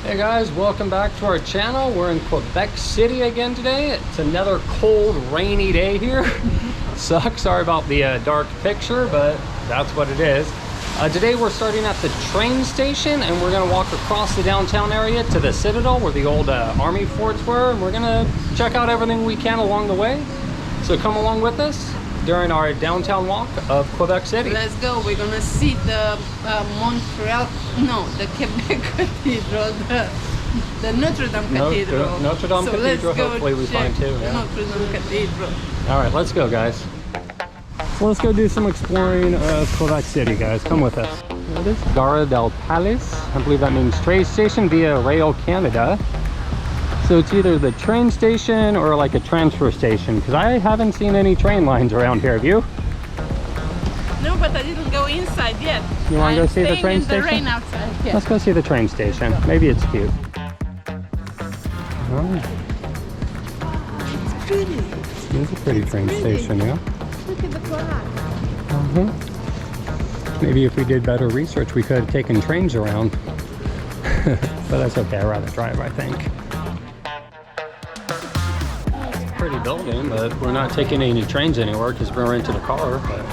Hey guys, welcome back to our channel. We're in Quebec City again today. It's another cold, rainy day here. Sucks, sorry about the dark picture, but that's what it is. Today we're starting at the train station and we're gonna walk across the downtown area to the Citadel where the old army forts were, and we're gonna check out everything we can along the way. So come along with us during our downtown walk of Quebec City. Let's go. We're gonna see the the Quebec Cathedral, the Notre-Dame Cathedral. Notre-Dame Cathedral, hopefully we find too. Yeah. Notre-Dame Cathedral. All right, let's go, guys. So let's go do some exploring of Quebec City, guys. Come with us. What is Gare del Palace? I believe that means train station via Rail Canada. So it's either the train station or like a transfer station, because I haven't seen any train lines around here. Have you? No, but I didn't go inside yet. You want to go see the train in station? The rain outside. Yeah. Let's go see the train station. Maybe it's cute. Oh, It's pretty. it's a pretty train station, yeah. Look at the flag. Maybe if we did better research, we could have taken trains around. But that's okay. I'd rather drive, I think. Pretty building, but we're not taking any trains anywhere because we're renting a car. But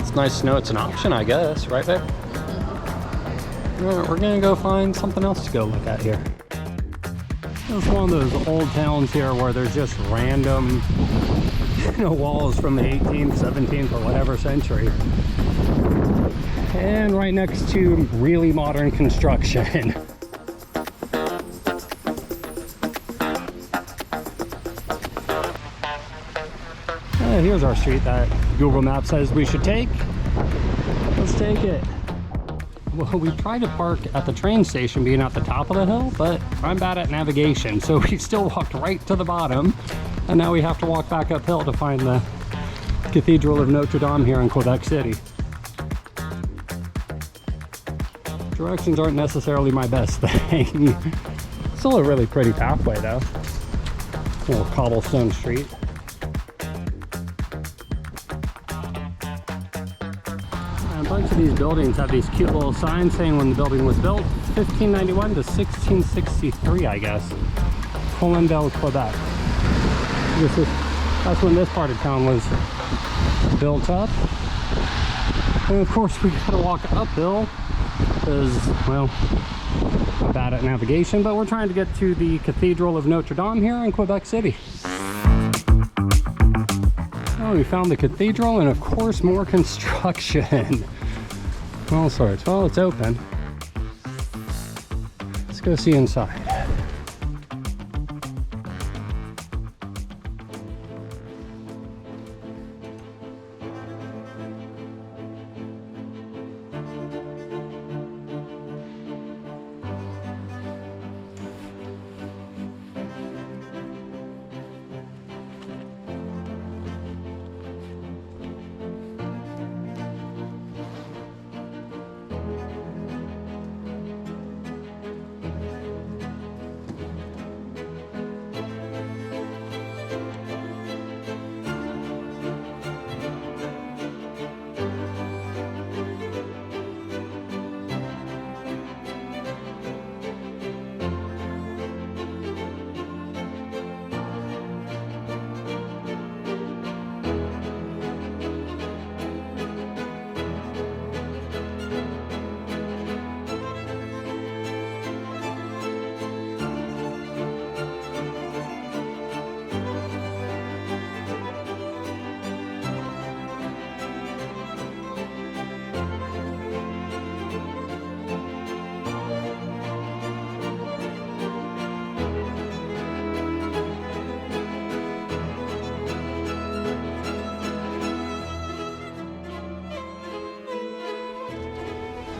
it's nice to know it's an option, I guess, right, babe? Alright, we're gonna go find something else to go look at here. It's one of those old towns here where there's just random, walls from the 18th, 17th, or whatever century, and right next to really modern construction. Here's our street that Google Maps says we should take. Let's take it. Well, we tried to park at the train station being at the top of the hill, but I'm bad at navigation, so we still walked right to the bottom, and now we have to walk back uphill to find the Cathedral of Notre-Dame here in Quebec City. Directions aren't necessarily my best thing. Still a really pretty pathway though. Little cobblestone street. A bunch of these buildings have these cute little signs saying when the building was built, 1591 to 1663, I guess. Citadelle de Quebec. That's when this part of town was built up. And of course we gotta walk uphill because, well, I'm bad at navigation, but we're trying to get to the Cathedral of Notre-Dame here in Quebec City. Oh, we found the cathedral and of course more construction. All sorts. Well, it's open. Let's go see inside.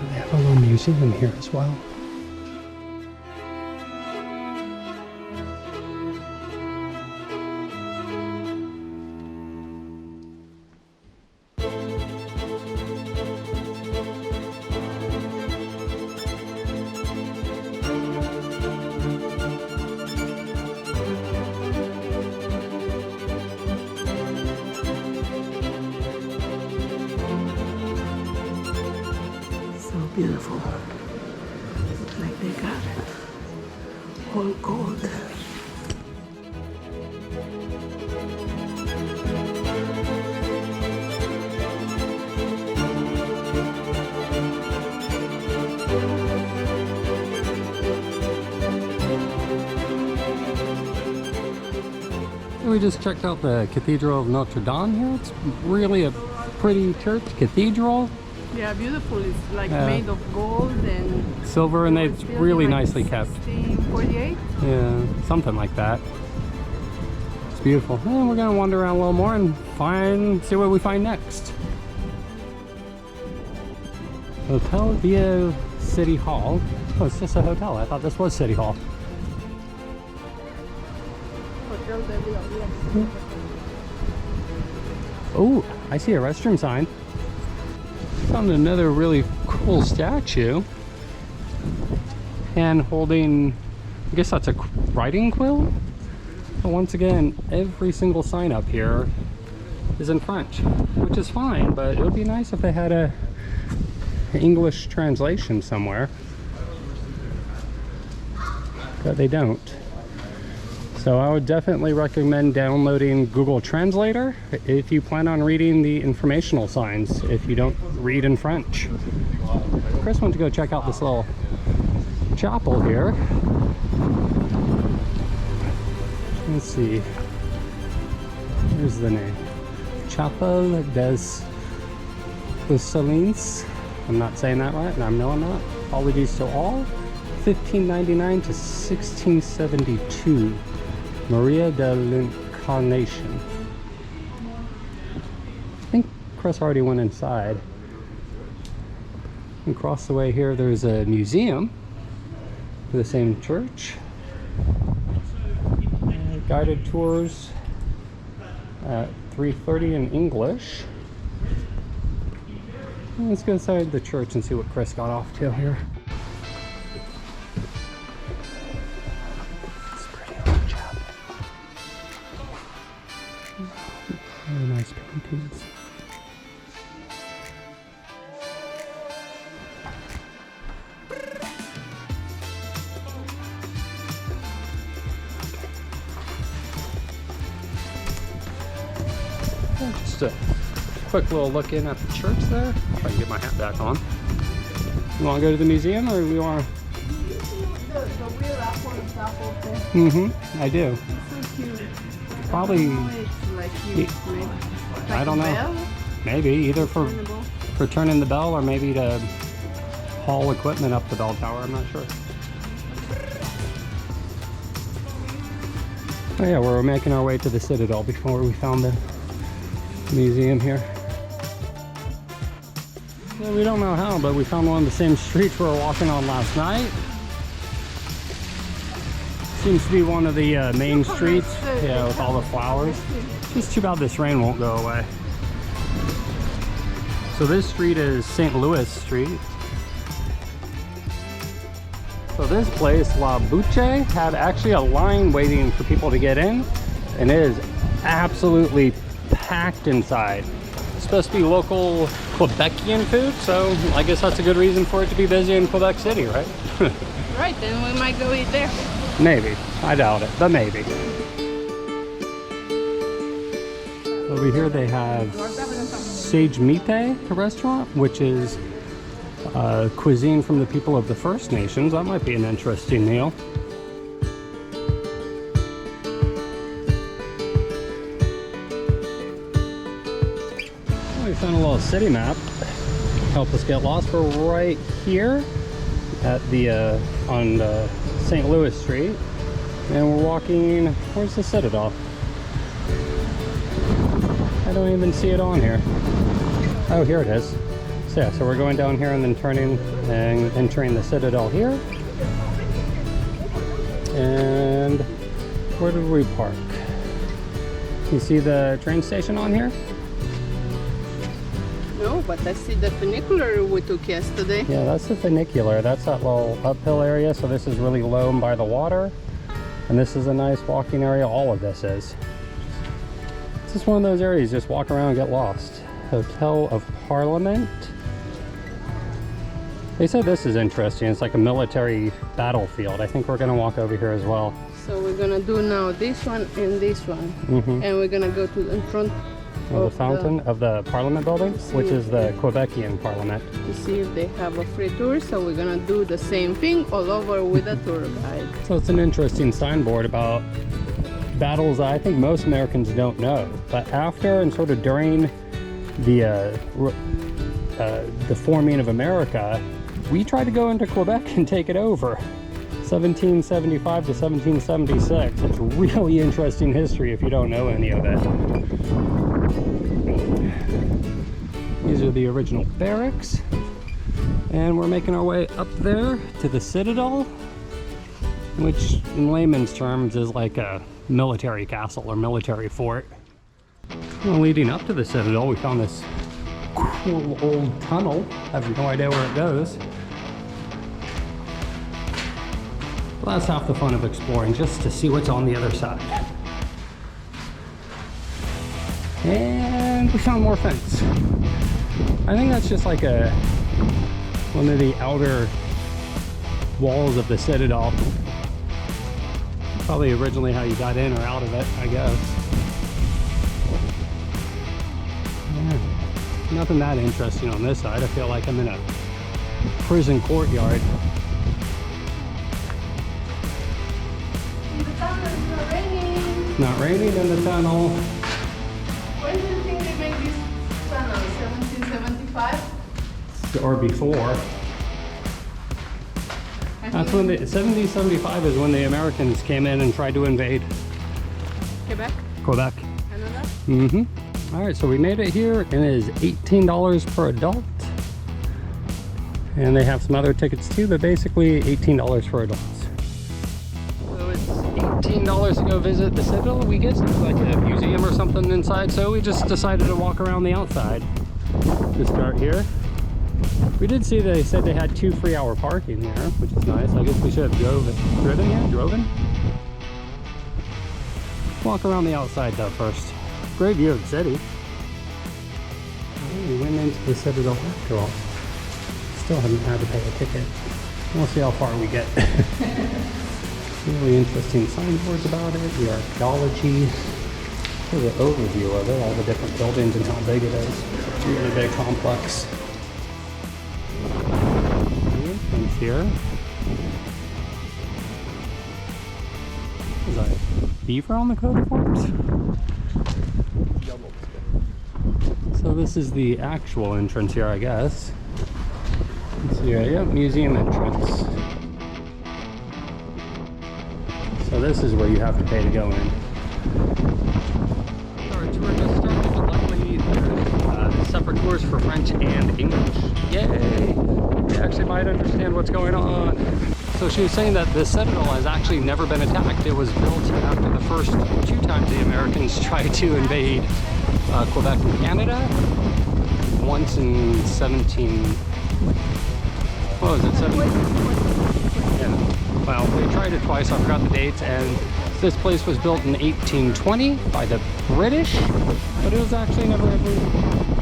They have a little museum here as well. Beautiful. All gold. We just checked out the Cathedral of Notre-Dame here. It's really a pretty church cathedral. Yeah, beautiful. It's like made of gold and silver, and it's really like nicely kept. 1648. Yeah, something like that. It's beautiful. And we're gonna wander around a little more and see what we find next. Hotel via City Hall. Oh, it's just a hotel. I thought this was City Hall. Oh, I see a restroom sign. Found another really cool statue. Hand holding, I guess that's a writing quill? But once again, every single sign up here is in French, which is fine, but it would be nice if they had an English translation somewhere. But they don't. So I would definitely recommend downloading Google Translator if you plan on reading the informational signs, if you don't read in French. Chris went to go check out this little chapel here. Let's see. Here's the name. Chapel des Ursulines. I'm not saying that right, and I know I'm not. Apologies to all. 1599 to 1672. Maria de l'Incarnation. I think Chris already went inside. And across the way here, there's a museum for the same church. Guided tours at 3:30 in English. Let's go inside the church and see what Chris got off to here. It's pretty old chapel. Really nice paintings. Just a quick little look in at the church there. If I can get my hat back on. You want to go to the museum, or we want to? The real apple is apple thing. Mm-hmm. I do. It's so cute. Probably. It's like cute, maybe. Like I don't know. bell? Maybe either Turnable. for turning the bell, or maybe to haul equipment up the bell tower. I'm not sure. Oh yeah, we're making our way to the Citadel before we found the museum here. Well, we don't know how, but we found one of the same streets we were walking on last night. Seems to be one of the main streets, yeah, with all the flowers. It's too bad this rain won't go away. So this street is St. Louis Street. So this place, La Bouche, had actually a line waiting for people to get in, and it is absolutely packed inside. It's supposed to be local Quebecian food, so I guess that's a good reason for it to be busy in Quebec City, right? Right, then we might go eat there. Maybe. I doubt it, but maybe. Over here they have Sage Mite, a restaurant, which is cuisine from the people of the First Nations. That might be an interesting meal. We found a little city map to help us get lost. We're right here at the on St. Louis Street, and we're walking. Where's the Citadel? I don't even see it on here. Oh, here it is. So yeah, so we're going down here and then turning and entering the Citadel here. And where did we park? You see the train station on here? No, but I see the funicular we took yesterday. Yeah, that's the funicular. That's that little uphill area. So this is really low and by the water. And this is a nice walking area. All of this is. It's just one of those areas, just walk around and get lost. Hotel of Parliament. They said this is interesting. It's like a military battlefield. I think we're gonna walk over here as well. So we're gonna do now this one and this one. And we're gonna go to in front of the fountain of the Parliament building, which is the Quebecian Parliament. To see if they have a free tour. So we're gonna do the same thing all over with a tour guide. So it's an interesting signboard about battles I think most Americans don't know. But after and sort of during the forming of America, we tried to go into Quebec and take it over. 1775 to 1776. It's really interesting history if you don't know any of it. These are the original barracks. And we're making our way up there to the Citadel, which in layman's terms is like a military castle or military fort. Well, leading up to the Citadel, we found this cool old tunnel. I have no idea where it goes. Well, that's half the fun of exploring, just to see what's on the other side. And we found more fence. I think that's just like one of the outer walls of the Citadel. Probably originally how you got in or out of it, I guess. Yeah. Nothing that interesting on this side. I feel like I'm in a prison courtyard. Not raining in the tunnel. When do you think they make this tunnel? 1775? Or before. That's when 1775 is when the Americans came in and tried to invade Quebec? Quebec. Canada? Mm-hmm. All right, so we made it here, and it is $18 per adult. And they have some other tickets too, but basically $18 for adults. $18 to go visit the Citadel. We get like a museum or something inside, so we just decided to walk around the outside to start here. We did see they said they had 2 free-hour parking here, which is nice. I guess we should have driven here. Walk around the outside though first. Great view of the city. We went into the Citadel after all. Still haven't had to pay a ticket. We'll see how far we get. Really interesting signboards about it, the archaeology, here's an overview of it, all the different buildings and how big it is. It's a really big complex. The entrance here. Is that a beaver on the coat of arms? So this is the actual entrance here, I guess. Let's see here, yeah, museum entrance. So this is where you have to pay to go in. Our tour just started, but luckily there's separate tours for French and English. Yay! We actually might understand what's going on. So she was saying that the Citadel has actually never been attacked. It was built after the first 2 times the Americans tried to invade Quebec and Canada. Once in 17... Yeah. Well, they tried it twice, I forgot the dates, and this place was built in 1820 by the British, but it was actually never ever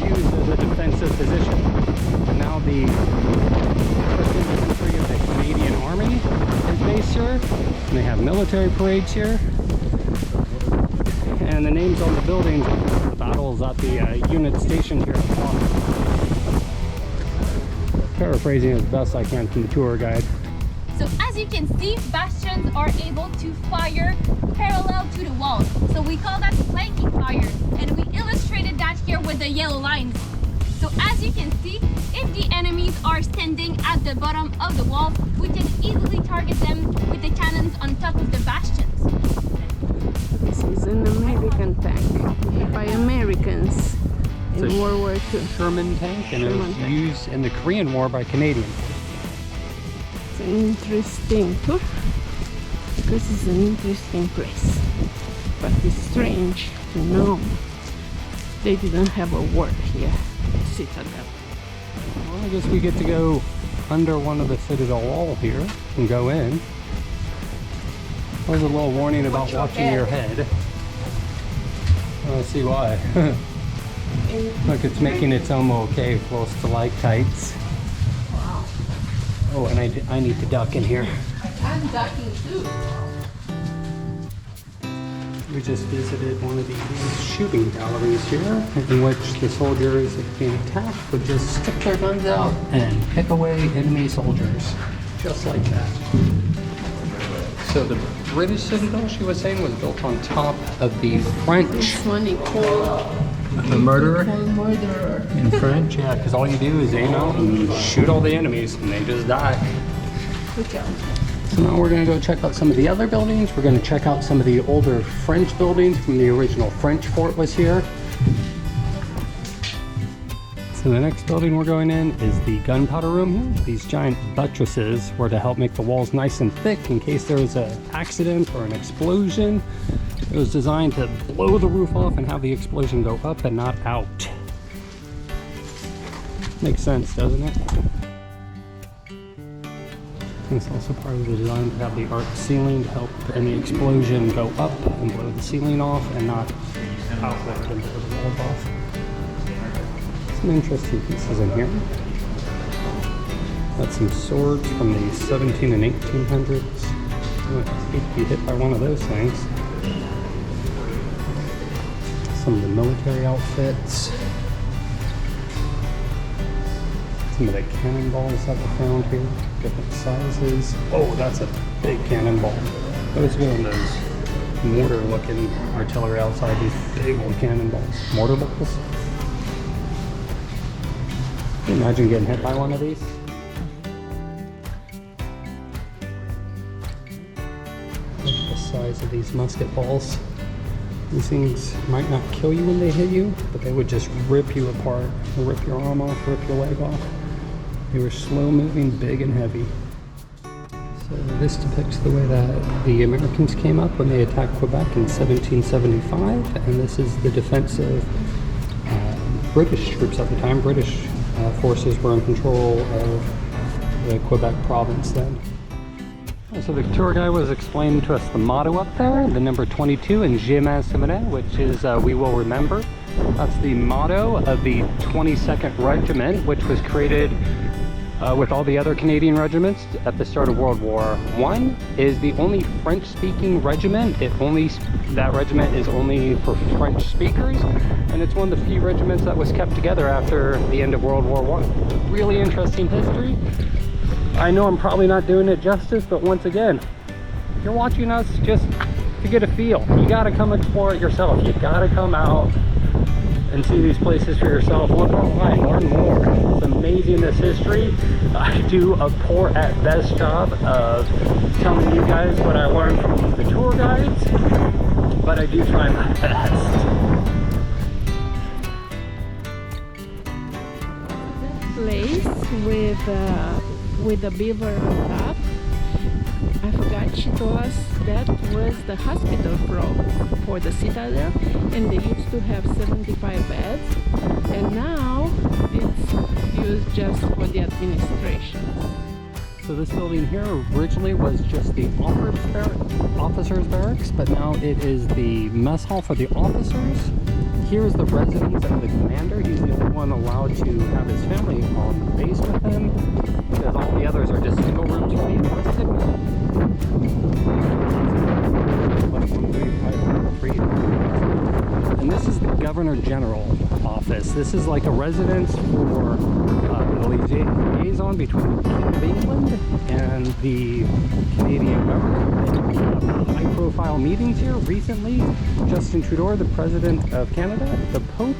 used as a defensive position. And now the infantry of the Canadian Army is based here, and they have military parades here. And the names on the buildings of the battles at the unit stationed here at the top. Paraphrasing as best I can from the tour guide. So as you can see, bastions are able to fire parallel to the walls. So we call that flanking fire. And we illustrated that here with the yellow lines. So as you can see, if the enemies are standing at the bottom of the wall, we can easily target them with the cannons on top of the bastions. This is an American tank by Americans in World War II. Sherman tank, and it was used in the Korean War by Canadians. It's interesting too, because it's an interesting place, but it's strange to know they didn't have a word here at Citadel. Well, I guess we get to go under one of the Citadel wall here and go in. There's a little warning about watching your head. I see why. Look, it's making its own little cave full of stalactites. Wow. Oh, and I need to duck in here. I'm ducking too. We just visited one of these shooting galleries here, in which the soldiers, if being attacked, would just stick their guns out and pick away enemy soldiers, just like that. So the British Citadel, she was saying, was built on top of the French. This one he called The murderer? murderer. In French, yeah, because all you do is aim out and shoot all the enemies, and they just die. Good job. So now we're going to go check out some of the other buildings. We're going to check out some of the older French buildings from the original French fort was here. So the next building we're going in is the gunpowder room here. These giant buttresses were to help make the walls nice and thick in case there was an accident or an explosion. It was designed to blow the roof off and have the explosion go up and not out. Makes sense, doesn't it? It's also part of the design to have the arch ceiling to help any explosion go up and blow the ceiling off and not outward and blow the walls off. Some interesting pieces in here. Got some swords from the 17 and 1800s. I'd hate to be hit by one of those things. Some of the military outfits. Some of the cannonballs that were found here, different sizes. Oh, that's a big cannonball. Those go in those mortar-looking artillery outside, these big old cannonballs. Mortar balls. Can you imagine getting hit by one of these? Look at the size of these musket balls. These things might not kill you when they hit you, but they would just rip you apart, rip your arm off, rip your leg off. They were slow moving, big and heavy. So this depicts the way that the Americans came up when they attacked Quebec in 1775, and this is the defense of British troops at the time. British forces were in control of the Quebec province then. So the tour guide was explaining to us the motto up there, the number 22 in Immerse, which is we will remember. That's the motto of the 22nd Regiment, which was created with all the other Canadian regiments at the start of World War I. Is the only French-speaking regiment. That regiment is only for French speakers, and it's one of the few regiments that was kept together after the end of World War I. Really interesting history. I know I'm probably not doing it justice, but once again, you're watching us just to get a feel. You gotta come explore it yourself. You gotta come out and see these places for yourself. Look online, learn more. It's amazing, this history. I do a poor at best job of telling you guys what I learned from the tour guides, but I do try my best. Place with the beaver on top. I forgot, she told us that was the hospital for the Citadel, and they used to have 75 beds, and now it's used just for the administration. So this building here originally was just the officers' barracks, but now it is the mess hall for the officers. Here is the residence of the commander. He's the only one allowed to have his family on the base with him, because all the others are just single rooms for the enlisted. And this is the Governor General office. This is like a residence for the liaison between the King of England and the Canadian government. High-profile meetings here recently. Justin Trudeau, the President of Canada, the Pope,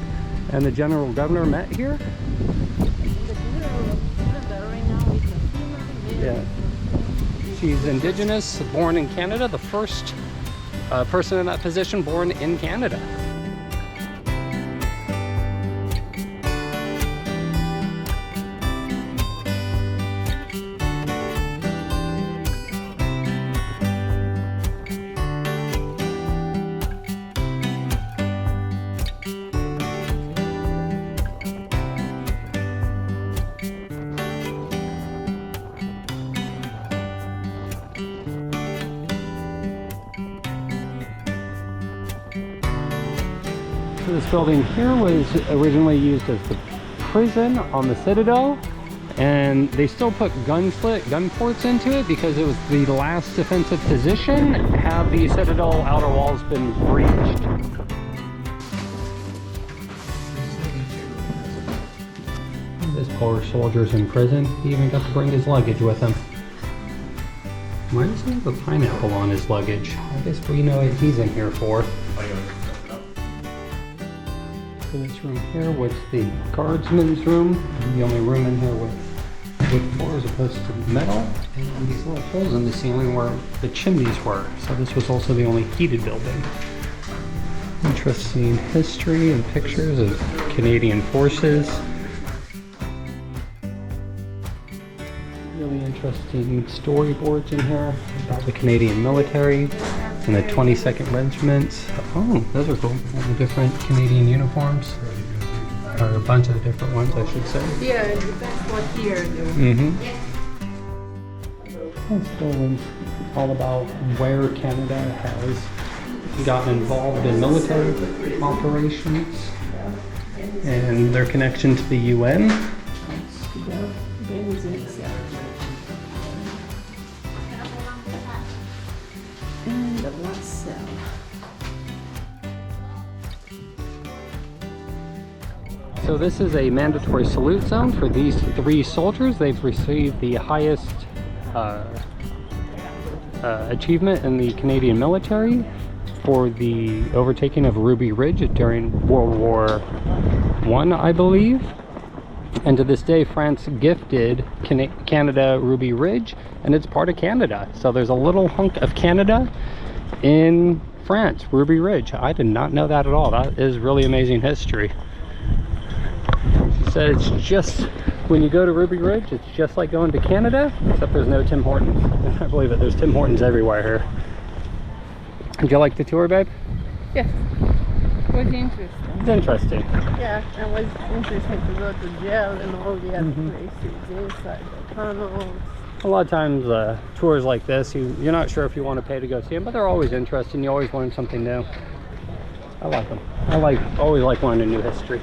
and the General Governor met here. Yeah. She's Indigenous, born in Canada, the first person in that position born in Canada. This building here was originally used as the prison on the Citadel, And they still put gun ports into it because it was the last defensive position. Have the Citadel outer walls been breached? This poor soldier's in prison. He even got to bring his luggage with him. Why does he have a pineapple on his luggage? I guess we know what he's in here for. So this room here was the guardsman's room. The only room in here with wood floor as opposed to metal. And these little holes in the ceiling where the chimneys were. So this was also the only heated building. Interesting history and pictures of Canadian forces. Really interesting storyboards in here about the Canadian military and the 22nd Regiment. Oh, those are cool. All the different Canadian uniforms. Or a bunch of different ones, I should say. Yeah, it depends what year they're. Mm-hmm. It's all about where Canada has gotten involved in military operations and their connection to the UN. And the last cell. So this is a mandatory salute zone for these 3 soldiers. They've received the highest achievement in the Canadian military for the overtaking of Ruby Ridge during World War I, I believe. And to this day, France gifted Canada Ruby Ridge, and it's part of Canada. So there's a little hunk of Canada in France, Ruby Ridge. I did not know that at all. That is really amazing history. So it's just, when you go to Ruby Ridge, it's just like going to Canada, except there's no Tim Hortons. I believe it, there's Tim Hortons everywhere here. Did you like the tour, babe? Yes, it was interesting. It's interesting. Yeah, it was interesting to go to jail and all the other places inside the tunnels. A lot of times tours like this, you're not sure if you want to pay to go see them, but they're always interesting. You always learn something new. I like them. I always like learning new history.